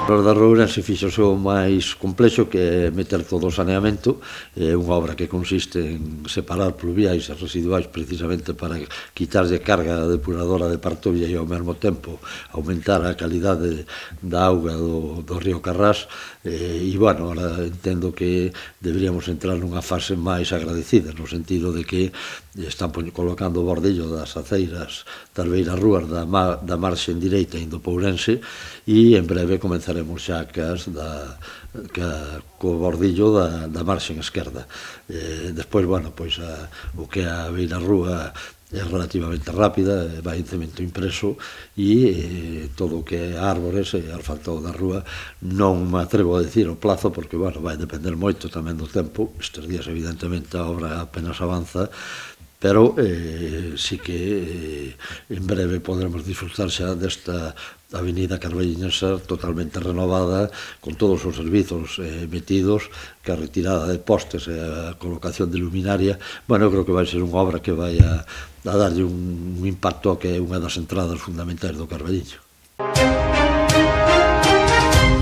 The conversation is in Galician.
Os da Ourense fixose o máis complexo, que é meter todo o saneamento. É unha obra que consiste en separar pluviais e residuais precisamente para quitarlle carga depuradora de Partovia e ao mesmo tempo aumentar a calidade da auga do río Carrás. E, bueno, ahora entendo que deberíamos entrar nunha fase máis agradecida, no sentido de que están colocando o bordillo das aceiras das beiras rúas da marxen direita indo para Ourense, e en breve comenzaremos xa co bordillo da marxen esquerda. Despois, bueno, pois o que é a beira rúa é relativamente rápida, vai en cemento impreso, e todo o que é árbores e asfaltado da rúa non me atrevo a decir o plazo, porque, bueno, vai depender moito tamén do tempo. Estes días, evidentemente, a obra apenas avanza, pero sí que en breve podremos disfrutar xa desta avenida carballiñesa totalmente renovada, con todos os servizos metidos, que a retirada de postes e a colocación de luminaria. Bueno, eu creo que vai ser unha obra que vai a darlle un impacto que é unha das entradas fundamentais do Carballiño.